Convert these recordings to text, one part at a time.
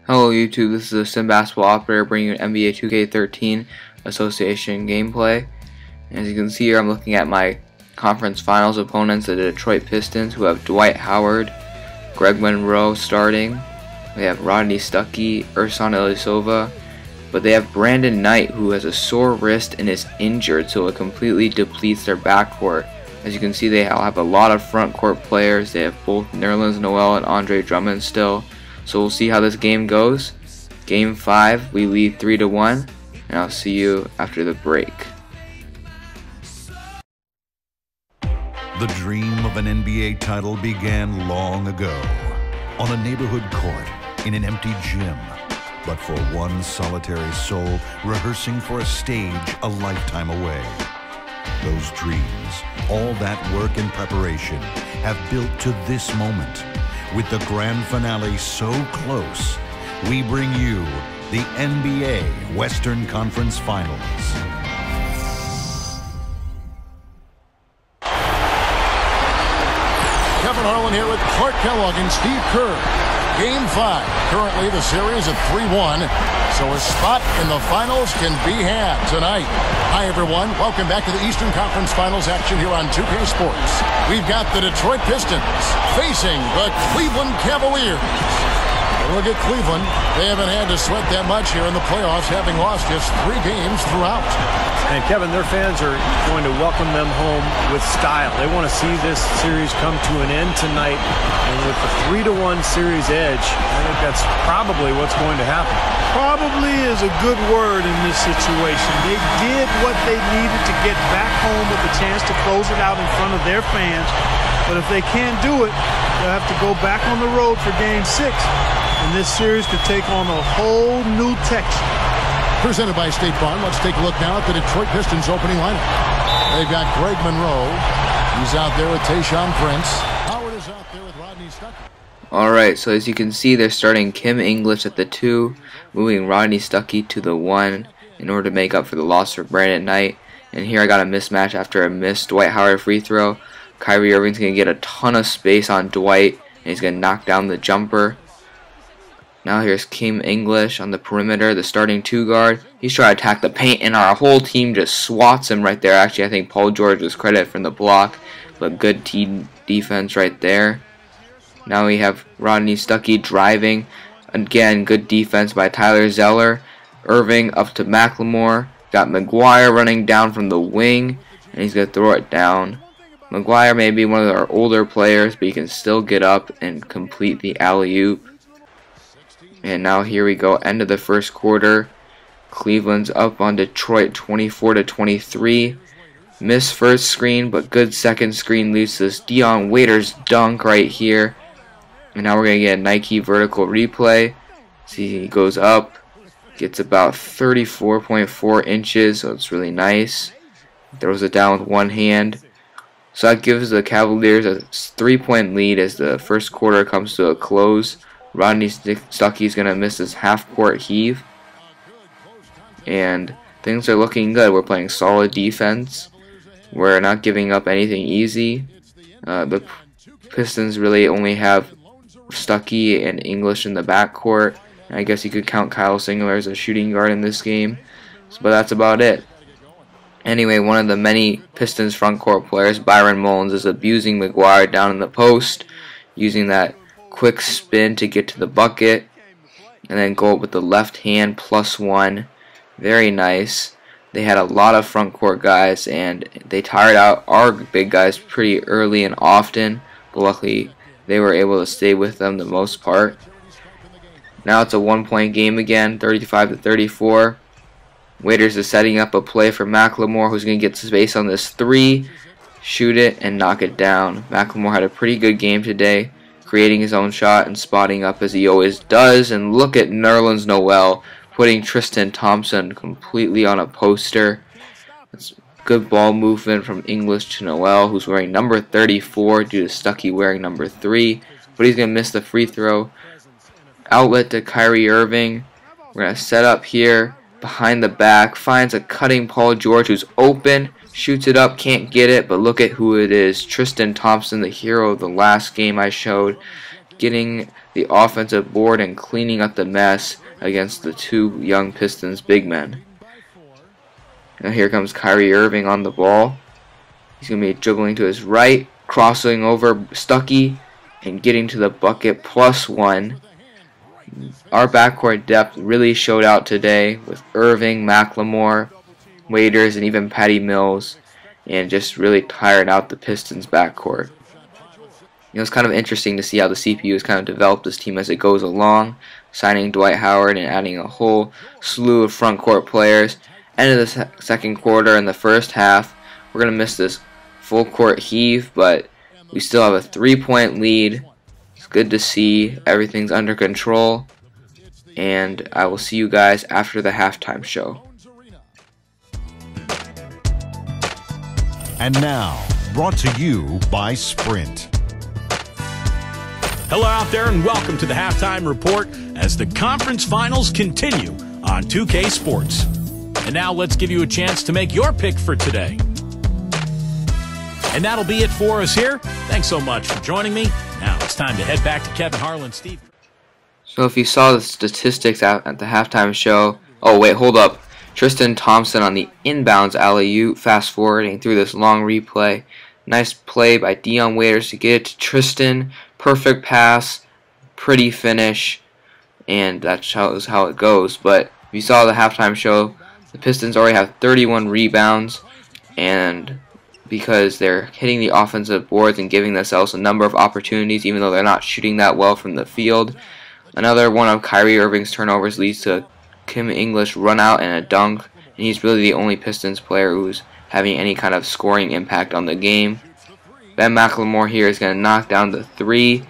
Hello YouTube, this is a Sim Basketball Operator bringing you an NBA 2K13 Association gameplay. As you can see here, I'm looking at my conference finals opponents, the Detroit Pistons, who have Dwight Howard, Greg Monroe starting. They have Rodney Stuckey, Ersan Ilyasova, but they have Brandon Knight, who has a sore wrist and is injured, so it completely depletes their backcourt. As you can see, they have a lot of front court players. They have both Nerlens Noel and Andre Drummond still. So we'll see how this game goes. Game 5, we lead 3-1, and I'll see you after the break. The dream of an NBA title began long ago, on a neighborhood court, in an empty gym, but for one solitary soul rehearsing for a stage a lifetime away. Those dreams, all that work and preparation, have built to this moment. With the grand finale so close, we bring you the NBA Western Conference Finals. Kevin Harlan here with Clark Kellogg and Steve Kerr. Game 5. Currently the series at 3-1, so a spot in the finals can be had tonight. Hi everyone, welcome back to the Eastern Conference Finals action here on 2K Sports. We've got the Detroit Pistons facing the Cleveland Cavaliers. Look at Cleveland. They haven't had to sweat that much here in the playoffs, having lost just 3 games throughout. And Kevin, their fans are going to welcome them home with style. They want to see this series come to an end tonight. And with the 3-1 series edge, I think that's probably what's going to happen. Probably is a good word in this situation. They did what they needed to get back home with a chance to close it out in front of their fans. But if they can't do it, they'll have to go back on the road for Game 6. And this series could take on a whole new texture. Presented by State Farm. Let's take a look now at the Detroit Pistons opening lineup. They've got Greg Monroe. He's out there with Tayshaun Prince. Howard is out there with Rodney Stuckey. Alright, so as you can see, they're starting Kim English at the 2, moving Rodney Stuckey to the 1 in order to make up for the loss for Brandon Knight. And here I got a mismatch after a missed Dwight Howard free throw. Kyrie Irving's going to get a ton of space on Dwight, and he's going to knock down the jumper. Now here's Kim English on the perimeter, the starting 2 guard. He's trying to attack the paint, and our whole team just swats him right there. Actually, I think Paul George was credit from the block, but good team defense right there. Now we have Rodney Stuckey driving. Again, good defense by Tyler Zeller. Irving up to McLemore. Got McGuire running down from the wing, and he's going to throw it down. McGuire may be one of our older players, but he can still get up and complete the alley-oop. And now here we go, end of the first quarter. Cleveland's up on Detroit 24-23. Missed first screen, but good second screen leads to this Dion Waiters dunk right here. And now we're going to get a Nike vertical replay. See, he goes up, gets about 34.4 inches, so it's really nice. Throws it down with one hand. So that gives the Cavaliers a 3-point lead as the first quarter comes to a close. Rodney Stuckey is going to miss his half-court heave. And things are looking good. We're playing solid defense. We're not giving up anything easy. The Pistons really only have Stuckey and English in the backcourt. I guess you could count Kyle Singler as a shooting guard in this game. But that's about it. Anyway, one of the many Pistons frontcourt players, Byron Mullins, is abusing McGuire down in the post, using that quick spin to get to the bucket, and then go up with the left hand +1. Very nice. They had a lot of front court guys, and they tired out our big guys pretty early and often, but luckily they were able to stay with them the most part. Now it's a 1-point game again, 35-34. Waiters is setting up a play for McLemore, who's going to get space on this 3, shoot it, and knock it down. McLemore had a pretty good game today, creating his own shot and spotting up as he always does. And look at Nerlens Noel putting Tristan Thompson completely on a poster. That's good ball movement from English to Noel, who's wearing number 34 due to Stuckey wearing number 3. But he's going to miss the free throw. Outlet to Kyrie Irving. We're going to set up here behind the back. Finds a cutting Paul George who's open. Shoots it up, can't get it, but look at who it is. Tristan Thompson, the hero of the last game I showed. getting the offensive board and cleaning up the mess against the two young Pistons big men. Now here comes Kyrie Irving on the ball. He's going to be dribbling to his right, crossing over Stuckey, and getting to the bucket +1. Our backcourt depth really showed out today with Irving, McLemore, Waiters, and even Patty Mills, and just really tired out the Pistons backcourt. It's kind of interesting to see how the CPU has kind of developed this team as it goes along, signing Dwight Howard and adding a whole slew of front court players. End of the second quarter and the first half, we're going to miss this full court heave, but we still have a 3-point lead. It's good to see everything's under control, and I will see you guys after the halftime show. And now, brought to you by Sprint. Hello out there and welcome to the Halftime Report as the conference finals continue on 2K Sports. And now let's give you a chance to make your pick for today. And that'll be it for us here. Thanks so much for joining me. Now it's time to head back to Kevin Harlan, Steve. So if you saw the statistics at the halftime show, oh wait, hold up. Tristan Thompson on the inbounds alley-oop, fast forwarding through this long replay. Nice play by Dion Waiters to get it to Tristan. Perfect pass, pretty finish, and that shows how it goes. But if you saw the halftime show, the Pistons already have 31 rebounds, and because they're hitting the offensive boards and giving themselves a number of opportunities, even though they're not shooting that well from the field. Another one of Kyrie Irving's turnovers leads to a Kim English run out and a dunk, and he's really the only Pistons player who's having any kind of scoring impact on the game. Ben McLemore here is going to knock down the 3,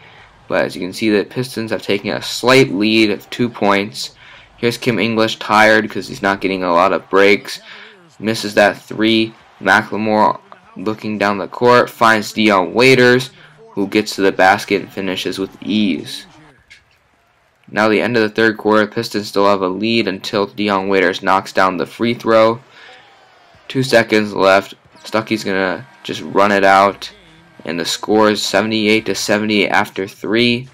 but as you can see, the Pistons have taken a slight lead of 2 points. Here's Kim English tired because he's not getting a lot of breaks. Misses that 3. McLemore looking down the court, finds Dion Waiters, who gets to the basket and finishes with ease. Now the end of the third quarter, Pistons still have a lead until Dion Waiters knocks down the free throw. 2 seconds left. Stuckey's going to just run it out. And the score is 78-78 after 3.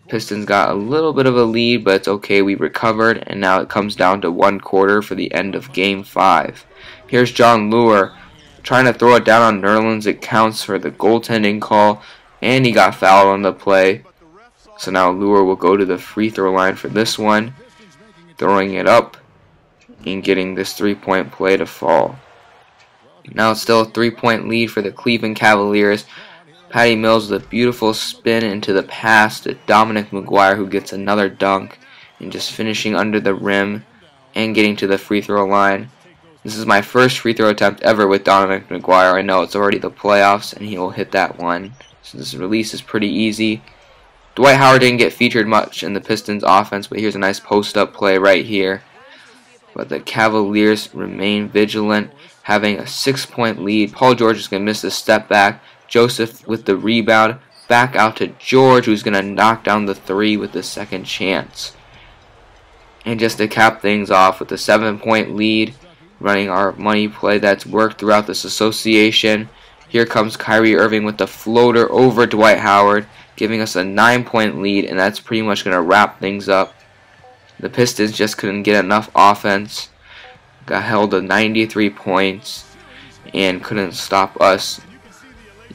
Pistons got a little bit of a lead, but it's okay. We recovered, and now it comes down to 1 quarter for the end of Game 5. Here's John Lure trying to throw it down on Nerlens. It counts for the goaltending call, and he got fouled on the play. So now Lure will go to the free throw line for this one, throwing it up and getting this 3-point play to fall. Now it's still a 3-point lead for the Cleveland Cavaliers. Patty Mills with a beautiful spin into the pass to Dominic McGuire, who gets another dunk and just finishing under the rim and getting to the free throw line. This is my first free throw attempt ever with Dominic McGuire. I know it's already the playoffs and he will hit that one. So this release is pretty easy. Dwight Howard didn't get featured much in the Pistons offense, but here's a nice post-up play right here. But the Cavaliers remain vigilant, having a 6-point lead. Paul George is going to miss the step back. Joseph with the rebound. Back out to George, who's going to knock down the 3 with the second chance. And just to cap things off with a 7-point lead, running our money play that's worked throughout this association. Here comes Kyrie Irving with the floater over Dwight Howard, giving us a 9-point lead, and that's pretty much going to wrap things up. The Pistons just couldn't get enough offense, got held to 93 points, and couldn't stop us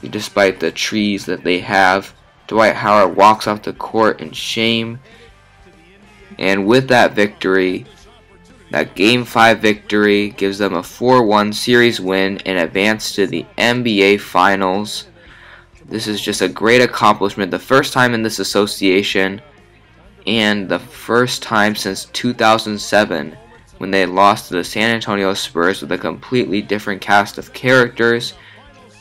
despite the trees that they have. Dwight Howard walks off the court in shame, and with that victory, that Game 5 victory gives them a 4-1 series win and advance to the NBA Finals. This is just a great accomplishment, the first time in this association, and the first time since 2007 when they lost to the San Antonio Spurs with a completely different cast of characters,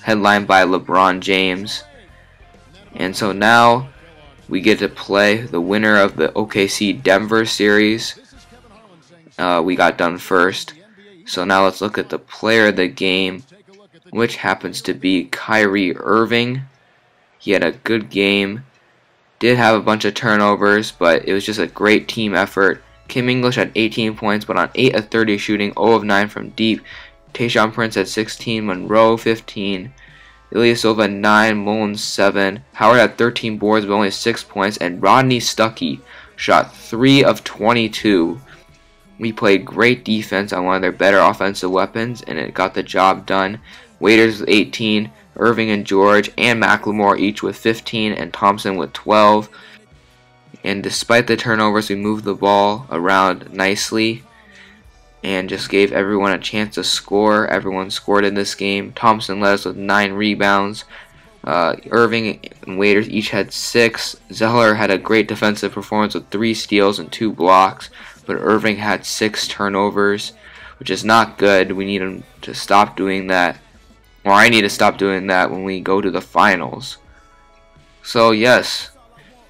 headlined by LeBron James. And so now we get to play the winner of the OKC Denver series. We got done first. So now let's look at the player of the game, which happens to be Kyrie Irving. He had a good game. Did have a bunch of turnovers, but it was just a great team effort. Kim English had 18 points, but on 8 of 30 shooting, 0 of 9 from deep. Tayshaun Prince had 16, Monroe 15. Ilyasova 9, Mullins 7. Howard had 13 boards but only 6 points, and Rodney Stuckey shot 3 of 22. We played great defense on one of their better offensive weapons, and it got the job done. Waiters with 18, Irving and George and McLemore each with 15, and Thompson with 12. And despite the turnovers, we moved the ball around nicely and just gave everyone a chance to score. Everyone scored in this game. Thompson led us with 9 rebounds. Irving and Waiters each had 6. Zeller had a great defensive performance with 3 steals and 2 blocks, but Irving had 6 turnovers, which is not good. We need him to stop doing that, or I need to stop doing that when we go to the finals. So yes,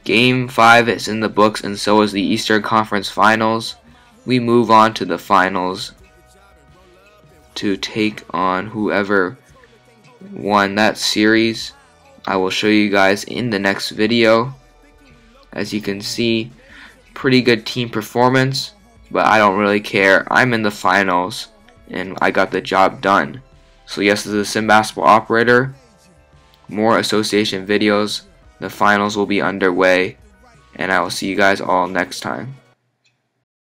Game 5 is in the books, and so is the Eastern Conference Finals. We move on to the finals to take on whoever won that series. I will show you guys in the next video. As you can see, pretty good team performance, but I don't really care. I'm in the finals and I got the job done. So yes, this is the Sim Basketball Operator. More association videos. The finals will be underway, and I will see you guys all next time.